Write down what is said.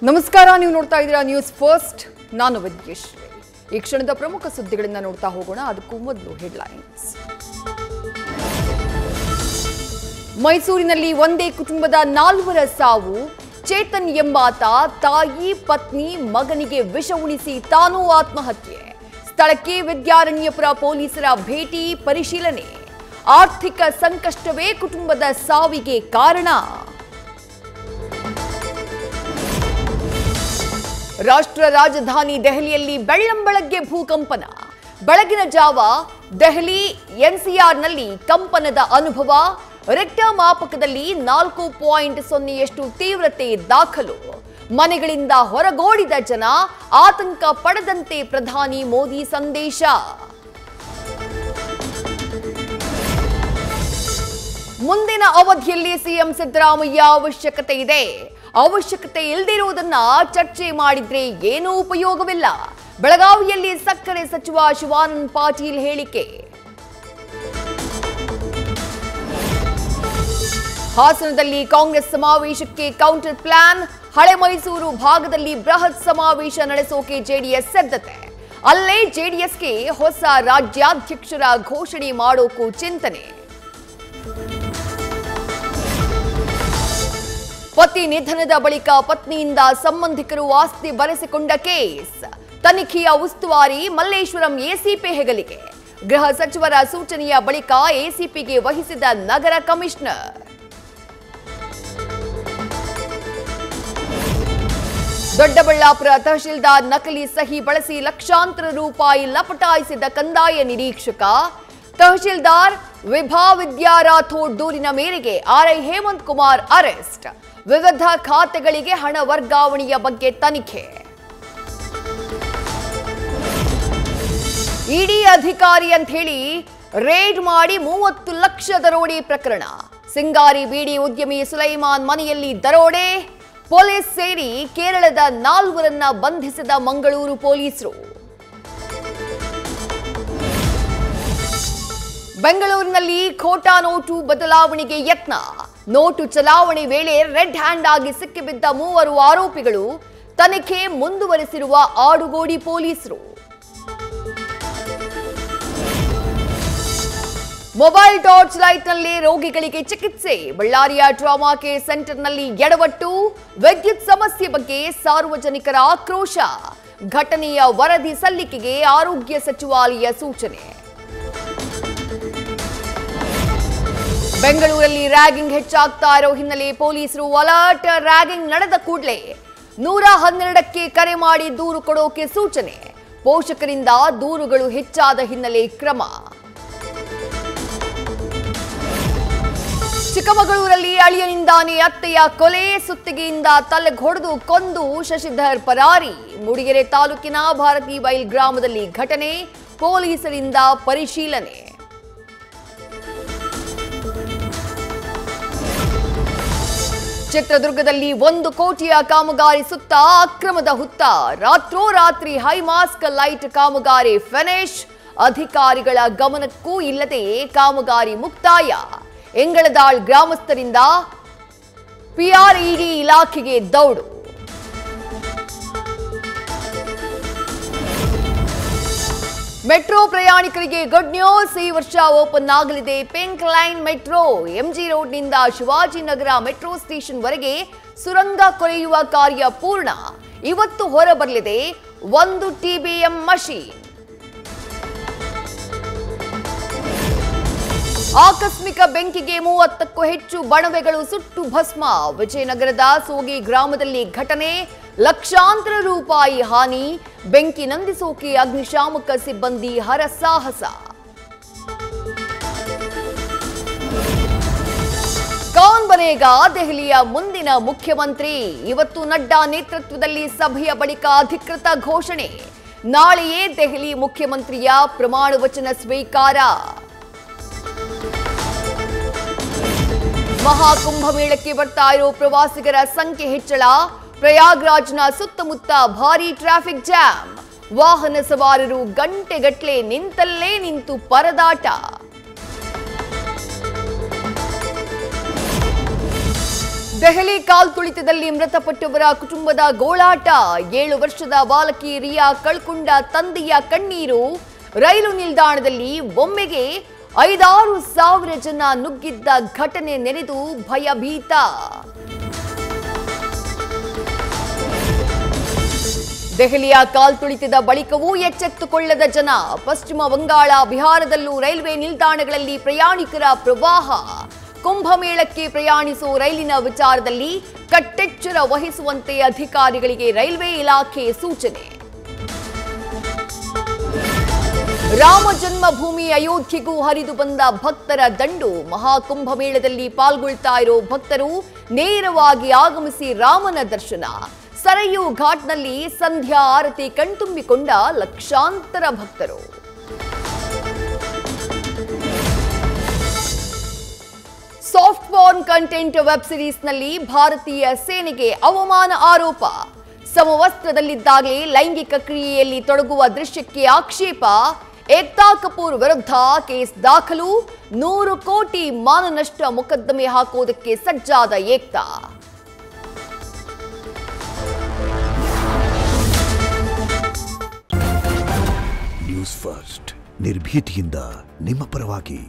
ನಮಸ್ಕಾರ, ನೀವು ನೋಡ್ತಾ ಇದ್ದೀರಾ ನ್ಯೂಸ್ ಫಸ್ಟ್. ನಾನು ವಿದ್ಯೇಶ್ವರಿ. ಈ ಕ್ಷಣದ ಪ್ರಮುಖ ಸುದ್ದಿಗಳನ್ನ ನೋಡ್ತಾ ಹೋಗೋಣ. ಅದಕ್ಕೂ ಮೊದಲು ಹೆಡ್ಲೈನ್ಸ್. ಮೈಸೂರಿನಲ್ಲಿ ಒಂದೇ ಕುಟುಂಬದ 4 ಸಾವು. ಚೇತನ್ ಎಂಬಾತ ತಾಯಿ, ಪತ್ನಿ, ಮಗನಿಗೆ ವಿಷ ಉಣಿಸಿ ತಾನೂ ಆತ್ಮಹತ್ಯೆ. ಸ್ಥಳಕ್ಕೆ ವಿದ್ಯಾರಣ್ಯಪುರ ಪೊಲೀಸರ ಭೇಟಿ, ಪರಿಶೀಲನೆ. ಆರ್ಥಿಕ ಸಂಕಷ್ಟವೇ ಕುಟುಂಬದ ಸಾವಿಗೆ ಕಾರಣ. ರಾಷ್ಟ್ರ ರಾಜಧಾನಿ ದೆಹಲಿಯಲ್ಲಿ ಬೆಳ್ಳಂಬೆಳಗ್ಗೆ ಭೂಕಂಪನ. ಬೆಳಗಿನ ಜಾವ ದೆಹಲಿ ಎನ್ಸಿಆರ್ನಲ್ಲಿ ಕಂಪನದ ಅನುಭವ. ರಿಕ್ಟರ್ ಮಾಪಕದಲ್ಲಿ 4.0 ತೀವ್ರತೆ ದಾಖಲು. ಮನೆಗಳಿಂದ ಹೊರಗೋಡಿದ ಜನ, ಆತಂಕ ಪಡದಂತೆ ಪ್ರಧಾನಿ ಮೋದಿ ಸಂದೇಶ. ಮುಂದಿನ ಅವಧಿಯಲ್ಲಿ ಸಿಎಂ ಸಿದ್ದರಾಮಯ್ಯ ಅವಶ್ಯಕತೆ ಇದೆ. ಅವಶ್ಯಕತೆ ಇಲ್ಲದಿರುವುದನ್ನ ಚರ್ಚೆ ಮಾಡಿದ್ರೆ ಏನೂ ಉಪಯೋಗವಿಲ್ಲ. ಬೆಳಗಾವಿಯಲ್ಲಿ ಸಕ್ಕರೆ ಸಚಿವ ಶಿವಾನಂದ ಪಾಟೀಲ್ ಹೇಳಿಕೆ. ಹಾಸನದಲ್ಲಿ ಕಾಂಗ್ರೆಸ್ ಸಮಾವೇಶಕ್ಕೆ ಕೌಂಟರ್ ಪ್ಲಾನ್. ಹಳೆ ಮೈಸೂರು ಭಾಗದಲ್ಲಿ ಬೃಹತ್ ಸಮಾವೇಶ ನಡೆಸೋಕೆ ಜೆಡಿಎಸ್ ಸಿದ್ಧತೆ. ಅಲ್ಲೇ ಜೆಡಿಎಸ್ಗೆ ಹೊಸ ರಾಜ್ಯಾಧ್ಯಕ್ಷರ ಘೋಷಣೆ ಮಾಡೋಕು ಚಿಂತನೆ. ಪತಿ ನಿಧನದ ಬಳಿಕ ಪತ್ನಿಯಿಂದ ಸಂಬಂಧಿಕರು ಆಸ್ತಿ ಬರೆಸಿಕೊಂಡ ಕೇಸ್. ತನಿಖೆಯ ಉಸ್ತುವಾರಿ ಮಲ್ಲೇಶ್ವರಂ ಎಸಿಪಿ ಹೆಗಲಿಗೆ. ಗೃಹ ಸಚಿವರ ಸೂಚನೆಯ ಬಳಿಕ ಎಸಿಪಿಗೆ ವಹಿಸಿದ ನಗರ ಕಮಿಷನರ್. ದೊಡ್ಡಬಳ್ಳಾಪುರ ತಹಶೀಲ್ದಾರ್ ನಕಲಿ ಸಹಿ ಬಳಸಿ ಲಕ್ಷಾಂತರ ರೂಪಾಯಿ ಲಪಟಾಯಿಸಿದ ಕಂದಾಯ ನಿರೀಕ್ಷಕ. ತಹಶೀಲ್ದಾರ್ ವಿಭಾ ವಿದ್ಯಾ ರಾಥೋಡ್ ದೂರಿನ ಮೇರೆಗೆ ಆರ್ಐ ಹೇಮಂತ್ ಕುಮಾರ್ ಅರೆಸ್ಟ್. ವಿವಿಧ ಖಾತೆಗಳಿಗೆ ಹಣ ವರ್ಗಾವಣೆಯ ಬಗ್ಗೆ ತನಿಖೆ. ಇಡಿ ಅಧಿಕಾರಿ ಅಂತ ಹೇಳಿ ರೇಡ್ ಮಾಡಿ 30 ಲಕ್ಷ ದರೋಡೆ ಪ್ರಕರಣ. ಸಿಂಗಾರಿ ಬೀಡಿ ಉದ್ಯಮಿ ಸುಲೈಮಾನ್ ಮನೆಯಲ್ಲಿ ದರೋಡೆ. ಪೊಲೀಸ್ ಸೇರಿ ಕೇರಳದ 4ರನ್ನ ಬಂಧಿಸಿದ ಮಂಗಳೂರು ಪೊಲೀಸರು. ಬೆಂಗಳೂರಿನಲ್ಲಿ ಖೋಟಾ ನೋಟು ಬದಲಾವಣೆಗೆ ಯತ್ನ. ನೋಟು ಚಲಾವಣೆ ವೇಳೆ ರೆಡ್ ಹ್ಯಾಂಡ್ ಆಗಿ ಸಿಕ್ಕಿಬಿದ್ದ 3 ಆರೋಪಿಗಳು. ತನಿಖೆ ಮುಂದುವರೆಸಿರುವ ಆಡುಗೋಡಿ ಪೊಲೀಸರು. ಮೊಬೈಲ್ ಟಾರ್ಚ್ ಲೈಟ್ನಲ್ಲಿ ರೋಗಿಗಳಿಗೆ ಚಿಕಿತ್ಸೆ. ಬಳ್ಳಾರಿಯ ಟ್ರಾಮಾ ಕೇರ್ ಸೆಂಟರ್ನಲ್ಲಿ ಎಡವಟ್ಟು. ವಿದ್ಯುತ್ ಸಮಸ್ಯೆ ಬಗ್ಗೆ ಸಾರ್ವಜನಿಕರ ಆಕ್ರೋಶ. ಘಟನೆಯ ವರದಿ ಸಲ್ಲಿಕೆಗೆ ಆರೋಗ್ಯ ಸಚಿವಾಲಯ ಸೂಚನೆ. ಬೆಂಗಳೂರಲ್ಲಿ ರ್ಯಾಗಿಂಗ್ ಹೆಚ್ಚಾಗ್ತಾ ಇರೋ ಹಿನ್ನೆಲೆ ಪೊಲೀಸರು ಅಲರ್ಟ್. ರ್ಯಾಗಿಂಗ್ ನಡೆದ ಕೂಡಲೇ 112ಕ್ಕೆ ಕರೆ ಮಾಡಿ ದೂರು ಕೊಡೋಕೆ ಸೂಚನೆ. ಪೋಷಕರಿಂದ ದೂರುಗಳು ಹೆಚ್ಚಾದ ಹಿನ್ನೆಲೆ ಕ್ರಮ. ಚಿಕ್ಕಮಗಳೂರಲ್ಲಿ ಅಳಿಯನಿಂದಾನೇ ಅತ್ತೆಯ ಕೊಲೆ. ಸುತ್ತಿಗೆಯಿಂದ ತಲೆಗೊಡೆದು ಕೊಂದು ಶಶಿಧರ್ ಪರಾರಿ. ಮೂಡಿಗೆರೆ ತಾಲೂಕಿನ ಭಾರತಿ ಬೈಲ್ ಗ್ರಾಮದಲ್ಲಿ ಘಟನೆ. ಪೊಲೀಸರಿಂದ ಪರಿಶೀಲನೆ. ಚಿತ್ರದುರ್ಗದಲ್ಲಿ 1 ಕೋಟಿಯ ಕಾಮಗಾರಿ ಸುತ್ತ ಅಕ್ರಮದ ಹುತ್ತ. ರಾತ್ರೋರಾತ್ರಿ ಹೈಮಾಸ್ಕ್ ಲೈಟ್ ಕಾಮಗಾರಿ ಫಿನಿಶ್. ಅಧಿಕಾರಿಗಳ ಗಮನಕ್ಕೂ ಇಲ್ಲದೆ ಕಾಮಗಾರಿ ಮುಕ್ತಾಯ. ಎಂಗಳದಾಳ್ ಗ್ರಾಮಸ್ಥರಿಂದ ಪಿಆರ್ಇಡಿ ಇಲಾಖೆಗೆ ದೌಡು. ಮೆಟ್ರೋ ಪ್ರಯಾಣಿಕರಿಗೆ ಗುಡ್ ನ್ಯೂಸ್. ಈ ವರ್ಷ ಓಪನ್ ಆಗಲಿದೆ ಪಿಂಕ್ ಲೈನ್ ಮೆಟ್ರೋ. ಎಂಜಿ ರೋಡ್ನಿಂದ ಶಿವಾಜಿನಗರ ಮೆಟ್ರೋ ಸ್ಟೇಷನ್ ವರೆಗೆ ಸುರಂಗ ಕೊರೆಯುವ ಕಾರ್ಯ ಪೂರ್ಣ. ಇವತ್ತು ಹೊರಬರಲಿದೆ 1 TBM ಮಷೀನ್. ಆಕಸ್ಮಿಕ ಬೆಂಕಿಗೆ 30ಕ್ಕೂ ಹೆಚ್ಚು ಬಣವೆಗಳು ಸುಟ್ಟು ಭಸ್ಮ. ವಿಜಯನಗರದ ಸೋಗಿ ಗ್ರಾಮದಲ್ಲಿ ಘಟನೆ. ಲಕ್ಷಾಂತರ ರೂಪಾಯಿ ಹಾನಿ. ಬೆಂಕಿ ನಂದಿಸೋಕೆ ಅಗ್ನಿಶಾಮಕ ಸಿಬ್ಬಂದಿ ಹರಸಾಹಸ. ಕೌನ್ ಬನೇಗಾ ದೆಹಲಿಯ ಮುಂದಿನ ಮುಖ್ಯಮಂತ್ರಿ. ಇವತ್ತು ನಡ್ಡಾ ನೇತೃತ್ವದಲ್ಲಿ ಸಭೆಯ ಬಳಿಕ ಅಧಿಕೃತ ಘೋಷಣೆ. ನಾಳೆಯೇ ದೆಹಲಿ ಮುಖ್ಯಮಂತ್ರಿಯ ಪ್ರಮಾಣ ವಚನ ಸ್ವೀಕಾರ. ಮಹಾಕುಂಭಮೇಳಕ್ಕೆ ಬರ್ತಾ ಇರೋ ಪ್ರವಾಸಿಗರ ಸಂಖ್ಯೆ ಹೆಚ್ಚಳ. ಪ್ರಯಾಗ್ರಾಜ್ನ ಸುತ್ತಮುತ್ತ ಭಾರೀ ಟ್ರಾಫಿಕ್ ಜಾಮ್. ವಾಹನ ಸವಾರರು ಗಂಟೆಗಟ್ಟಲೆ ನಿಂತಲ್ಲೇ ನಿಂತು ಪರದಾಟ. ದೆಹಲಿ ಕಾಲ್ತುಳಿತದಲ್ಲಿ ಮೃತಪಟ್ಟವರ ಕುಟುಂಬದ ಗೋಳಾಟ. 7 ವರ್ಷದ ಬಾಲಕಿ ರಿಯಾ ಕಳ್ಕೊಂಡ ತಂದೆಯ ಕಣ್ಣೀರು. ರೈಲು ನಿಲ್ದಾಣದಲ್ಲಿ ಒಮ್ಮೆಗೆ 5-6 ಸಾವಿರ ಜನ ನುಗ್ಗಿದ್ದ ಘಟನೆ ನೆನೆದು ಭಯಭೀತ. ದೆಹಲಿಯ ಕಾಲ್ತುಳಿತದ ಬಳಿಕವೂ ಎಚ್ಚೆತ್ತುಕೊಳ್ಳದ ಜನ. ಪಶ್ಚಿಮ ಬಂಗಾಳ, ಬಿಹಾರದಲ್ಲೂ ರೈಲ್ವೆ ನಿಲ್ದಾಣಗಳಲ್ಲಿ ಪ್ರಯಾಣಿಕರ ಪ್ರವಾಹ. ಕುಂಭಮೇಳಕ್ಕೆ ಪ್ರಯಾಣಿಸುವ ರೈಲಿನ ವಿಚಾರದಲ್ಲಿ ಕಟ್ಟೆಚ್ಚರ ವಹಿಸುವಂತೆ ಅಧಿಕಾರಿಗಳಿಗೆ ರೈಲ್ವೆ ಇಲಾಖೆ ಸೂಚನೆ. ರಾಮ ಜನ್ಮಭೂಮಿ ಅಯೋಧ್ಯೆಗೂ ಹರಿದು ಬಂದ ಭಕ್ತರ ದಂಡು. ಮಹಾಕುಂಭಮೇಳದಲ್ಲಿ ಪಾಲ್ಗೊಳ್ತಾ ಇರೋ ಭಕ್ತರು ನೇರವಾಗಿ ಆಗಮಿಸಿ ರಾಮನ ದರ್ಶನ. ಸರಯೂ ಘಾಟ್ನಲ್ಲಿ ಸಂಧ್ಯಾ ಆರತಿ ಕಣ್ತುಂಬಿಕೊಂಡ ಲಕ್ಷಾಂತರ ಭಕ್ತರು. ಸಾಫ್ಟ್ ಪಾರ್ನ್ ಕಂಟೆಂಟ್ ವೆಬ್ ಸಿರೀಸ್ನಲ್ಲಿ ಭಾರತೀಯ ಸೇನೆಗೆ ಅವಮಾನ ಆರೋಪ. ಸಮವಸ್ತ್ರದಲ್ಲಿದ್ದಾಗಲೇ ಲೈಂಗಿಕ ಕ್ರಿಯೆಯಲ್ಲಿ ತೊಡಗುವ ದೃಶ್ಯಕ್ಕೆ ಆಕ್ಷೇಪ. ಏಕ್ತಾ ಕಪೂರ್ ವಿರುದ್ಧ ಕೇಸ್ ದಾಖಲು. 100 ಕೋಟಿ ಮಾನನಷ್ಟ ಮೊಕದ್ದಮೆ ಹಾಕೋದಕ್ಕೆ ಸಜ್ಜಾದ ಏಕ್ತಾ. ನ್ಯೂಸ್ ಫಸ್ಟ್ ನಿರ್ಭೀತಿಯಿಂದ ನಿಮ್ಮ ಪರವಾಗಿ.